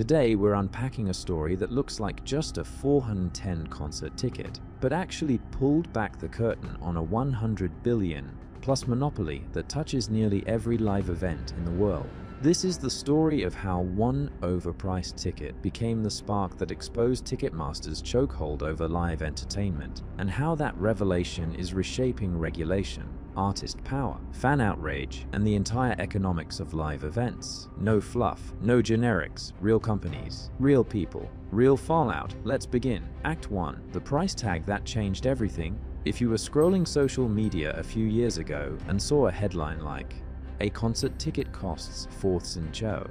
Today, we're unpacking a story that looks like just a 410 concert ticket, but actually pulled back the curtain on a 100 billion plus monopoly that touches nearly every live event in the world. This is the story of how one overpriced ticket became the spark that exposed Ticketmaster's chokehold over live entertainment, and how that revelation is reshaping regulation, artist power, fan outrage, and the entire economics of live events. No fluff, no generics, real companies, real people, real fallout. Let's begin. Act 1. The price tag that changed everything. If you were scrolling social media a few years ago and saw a headline like, "A concert ticket costs fourths in Joe,"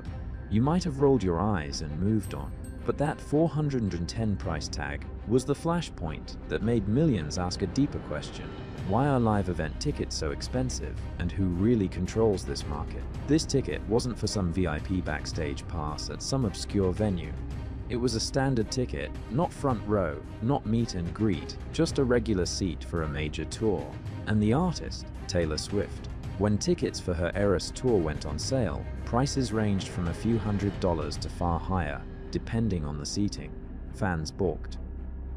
you might have rolled your eyes and moved on. But that 410 price tag was the flashpoint that made millions ask a deeper question. Why are live event tickets so expensive, and who really controls this market? This ticket wasn't for some VIP backstage pass at some obscure venue. It was a standard ticket, not front row, not meet and greet, just a regular seat for a major tour. And the artist, Taylor Swift. When tickets for her Eras tour went on sale, prices ranged from a few $100s to far higher, depending on the seating. Fans balked.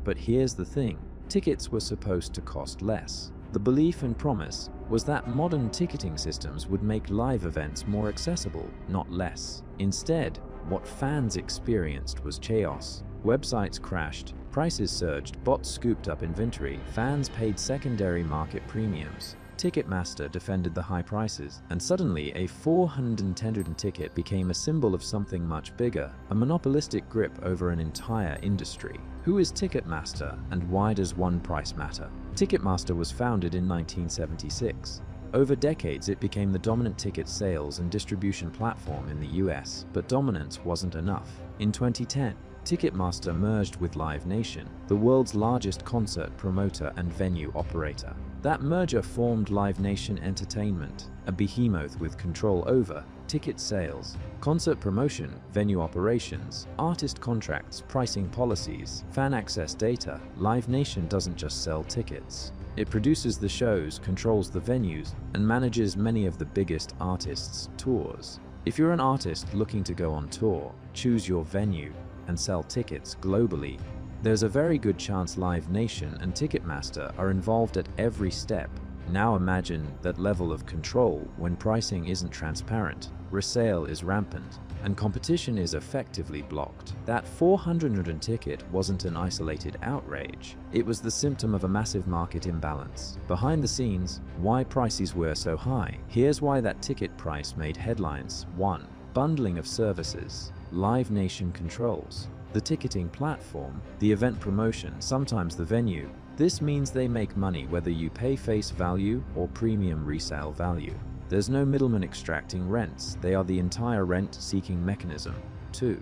But here's the thing, tickets were supposed to cost less. The belief and promise was that modern ticketing systems would make live events more accessible, not less. Instead, what fans experienced was chaos. Websites crashed, prices surged, bots scooped up inventory, fans paid secondary market premiums. Ticketmaster defended the high prices, and suddenly a 410 ticket became a symbol of something much bigger, a monopolistic grip over an entire industry. Who is Ticketmaster, and why does one price matter? Ticketmaster was founded in 1976. Over decades, it became the dominant ticket sales and distribution platform in the US, but dominance wasn't enough. In 2010, Ticketmaster merged with Live Nation, the world's largest concert promoter and venue operator. That merger formed Live Nation Entertainment, a behemoth with control over ticket sales, concert promotion, venue operations, artist contracts, pricing policies, fan access data. Live Nation doesn't just sell tickets. It produces the shows, controls the venues, and manages many of the biggest artists' tours. If you're an artist looking to go on tour, choose your venue, and sell tickets globally, there's a very good chance Live Nation and Ticketmaster are involved at every step. Now imagine that level of control when pricing isn't transparent, resale is rampant, and competition is effectively blocked. That 400 ticket wasn't an isolated outrage. It was the symptom of a massive market imbalance. Behind the scenes, why prices were so high. Here's why that ticket price made headlines. 1. Bundling of services. Live Nation controls the ticketing platform, the event promotion, sometimes the venue. This means they make money whether you pay face value or premium resale value. There's no middleman extracting rents. They are the entire rent-seeking mechanism. 2.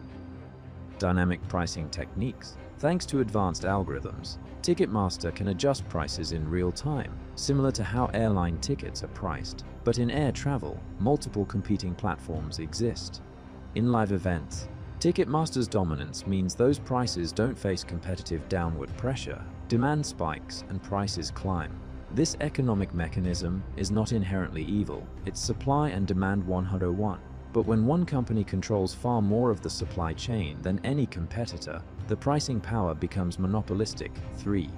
Dynamic pricing techniques. Thanks to advanced algorithms, Ticketmaster can adjust prices in real time, similar to how airline tickets are priced. But in air travel, multiple competing platforms exist. In live events, Ticketmaster's dominance means those prices don't face competitive downward pressure. Demand spikes and prices climb. This economic mechanism is not inherently evil. It's supply and demand 101. But when one company controls far more of the supply chain than any competitor, the pricing power becomes monopolistic. 3.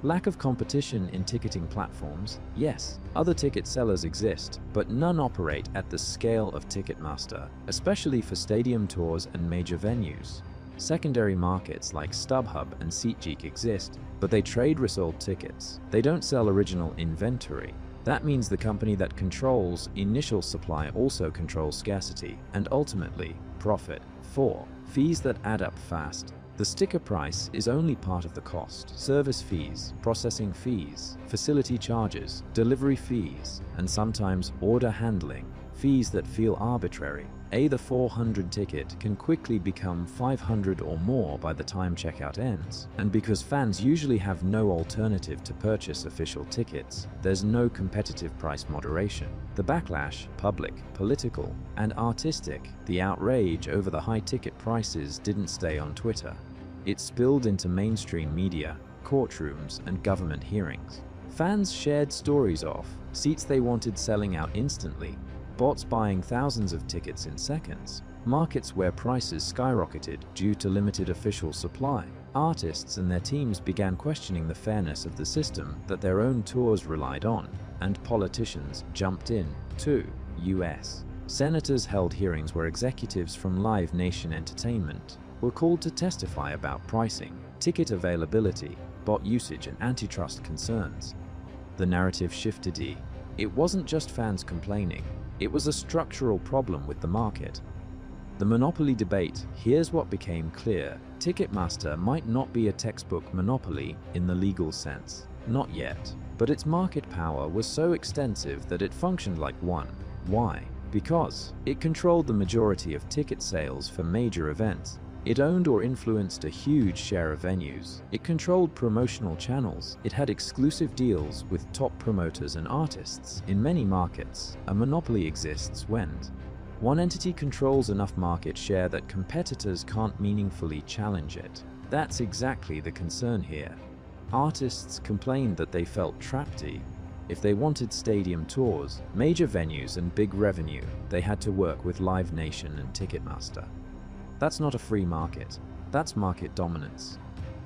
Lack of competition in ticketing platforms. Yes, other ticket sellers exist, but none operate at the scale of Ticketmaster, especially for stadium tours and major venues. Secondary markets like StubHub and SeatGeek exist, but they trade resold tickets. They don't sell original inventory. That means the company that controls initial supply also controls scarcity and ultimately profit. 4. Fees that add up fast. The sticker price is only part of the cost. Service fees, processing fees, facility charges, delivery fees, and sometimes order handling, fees that feel arbitrary. The 400 ticket can quickly become 500 or more by the time checkout ends. And because fans usually have no alternative to purchase official tickets, there's no competitive price moderation. The backlash, public, political, and artistic, the outrage over the high ticket prices didn't stay on Twitter. It spilled into mainstream media, courtrooms, and government hearings. Fans shared stories of seats they wanted selling out instantly, bots buying thousands of tickets in seconds, markets where prices skyrocketed due to limited official supply. Artists and their teams began questioning the fairness of the system that their own tours relied on, and politicians jumped in, too. US senators held hearings where executives from Live Nation Entertainment were called to testify about pricing, ticket availability, bot usage, and antitrust concerns. The narrative shifted. It wasn't just fans complaining, it was a structural problem with the market. The monopoly debate, here's what became clear. Ticketmaster might not be a textbook monopoly in the legal sense, not yet, but its market power was so extensive that it functioned like one. Why? Because it controlled the majority of ticket sales for major events. It owned or influenced a huge share of venues. It controlled promotional channels. It had exclusive deals with top promoters and artists. In many markets, a monopoly exists when one entity controls enough market share that competitors can't meaningfully challenge it. That's exactly the concern here. Artists complained that they felt trapped. If they wanted stadium tours, major venues, and big revenue, they had to work with Live Nation and Ticketmaster. That's not a free market. That's market dominance.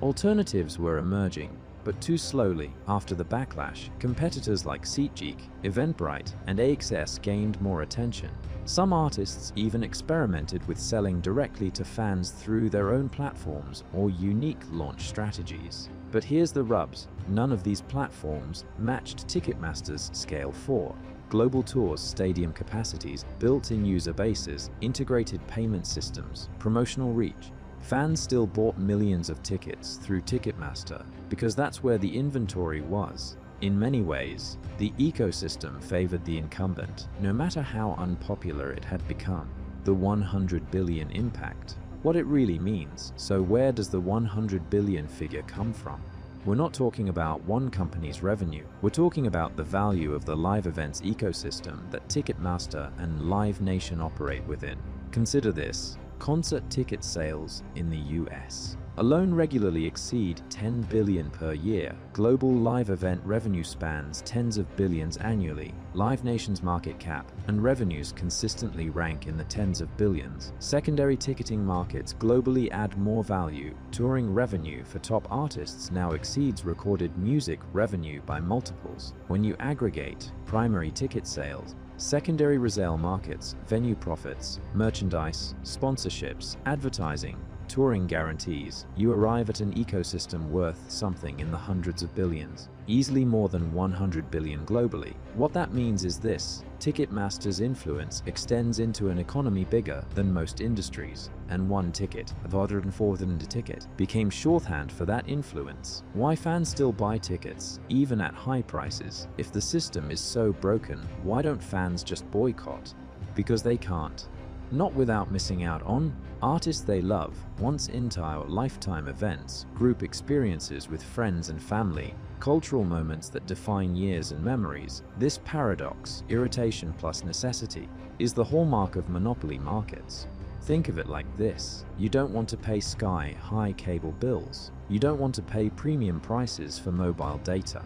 Alternatives were emerging, but too slowly. After the backlash, competitors like SeatGeek, Eventbrite, and AXS gained more attention. Some artists even experimented with selling directly to fans through their own platforms or unique launch strategies. But here's the rubs. None of these platforms matched Ticketmaster's scale for global tours, stadium capacities, built-in user bases, integrated payment systems, promotional reach. Fans still bought millions of tickets through Ticketmaster because that's where the inventory was. In many ways, the ecosystem favored the incumbent, no matter how unpopular it had become. The 100 billion impact. What it really means. So where does the 100 billion figure come from? We're not talking about one company's revenue. We're talking about the value of the live events ecosystem that Ticketmaster and Live Nation operate within. Consider this. Concert ticket sales in the US alone regularly exceed 10 billion per year. Global live event revenue spans tens of billions annually. Live Nation's market cap and revenues consistently rank in the tens of billions. Secondary ticketing markets globally add more value. Touring revenue for top artists now exceeds recorded music revenue by multiples. When you aggregate primary ticket sales, secondary resale markets, venue profits, merchandise, sponsorships, advertising, touring guarantees, you arrive at an ecosystem worth something in the hundreds of billions, easily more than 100 billion globally. What that means is this: Ticketmaster's influence extends into an economy bigger than most industries, and one ticket, a 104,000 ticket, became shorthand for that influence. Why fans still buy tickets, even at high prices? If the system is so broken, why don't fans just boycott? Because they can't. Not without missing out on artists they love, once entire lifetime events, group experiences with friends and family, cultural moments that define years and memories. This paradox, irritation plus necessity, is the hallmark of monopoly markets. Think of it like this: you don't want to pay sky-high cable bills. You don't want to pay premium prices for mobile data.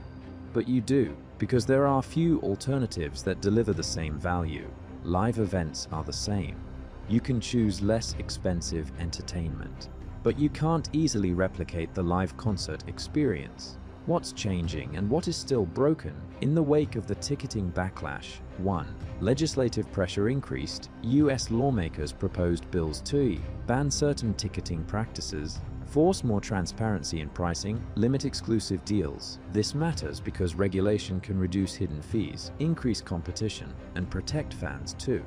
But you do, because there are few alternatives that deliver the same value. Live events are the same. You can choose less expensive entertainment, but you can't easily replicate the live concert experience. What's changing and what is still broken? In the wake of the ticketing backlash, 1. Legislative pressure increased. US lawmakers proposed bills to ban certain ticketing practices, force more transparency in pricing, limit exclusive deals. This matters because regulation can reduce hidden fees, increase competition, and protect fans too.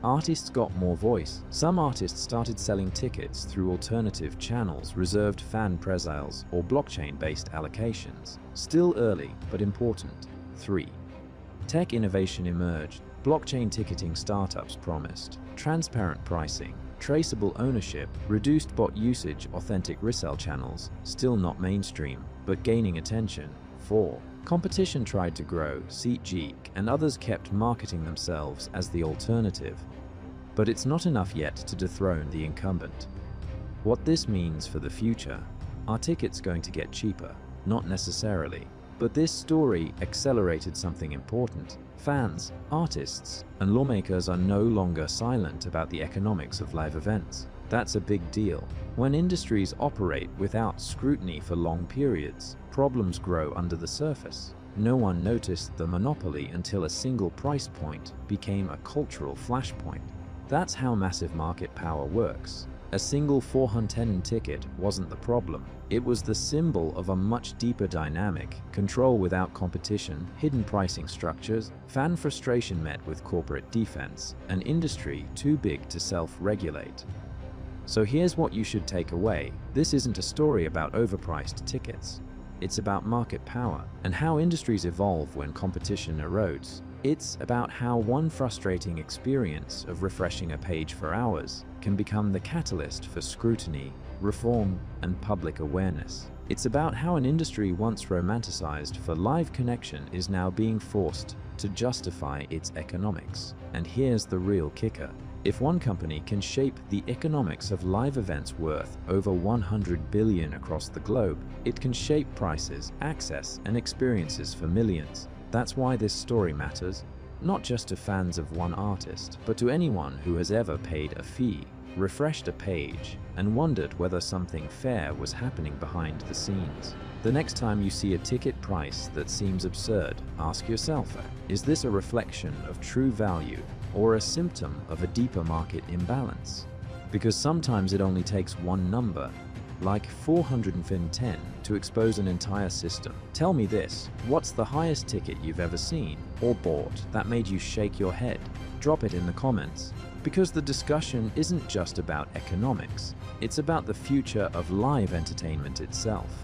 Artists got more voice. Some artists started selling tickets through alternative channels, reserved fan presales, or blockchain-based allocations. Still early, but important. 3. Tech innovation emerged. Blockchain ticketing startups promised transparent pricing, traceable ownership, reduced bot usage, authentic resale channels. Still not mainstream, but gaining attention. 4. Competition tried to grow. SeatGeek and others kept marketing themselves as the alternative. But it's not enough yet to dethrone the incumbent. What this means for the future: are tickets going to get cheaper? Not necessarily. But this story accelerated something important. Fans, artists, and lawmakers are no longer silent about the economics of live events. That's a big deal. When industries operate without scrutiny for long periods, problems grow under the surface. No one noticed the monopoly until a single price point became a cultural flashpoint. That's how massive market power works. A single 410 ticket wasn't the problem. It was the symbol of a much deeper dynamic: control without competition, hidden pricing structures, fan frustration met with corporate defense, an industry too big to self-regulate. So here's what you should take away. This isn't a story about overpriced tickets. It's about market power and how industries evolve when competition erodes. It's about how one frustrating experience of refreshing a page for hours can become the catalyst for scrutiny, reform, and public awareness. It's about how an industry once romanticized for live connection is now being forced to justify its economics. And here's the real kicker. If one company can shape the economics of live events worth over 100 billion across the globe, it can shape prices, access, and experiences for millions. That's why this story matters, not just to fans of one artist, but to anyone who has ever paid a fee, refreshed a page, and wondered whether something fair was happening behind the scenes. The next time you see a ticket price that seems absurd, ask yourself, is this a reflection of true value or a symptom of a deeper market imbalance? Because sometimes it only takes one number, like 410, to expose an entire system. Tell me this: what's the highest ticket you've ever seen or bought that made you shake your head? Drop it in the comments, because the discussion isn't just about economics, it's about the future of live entertainment itself.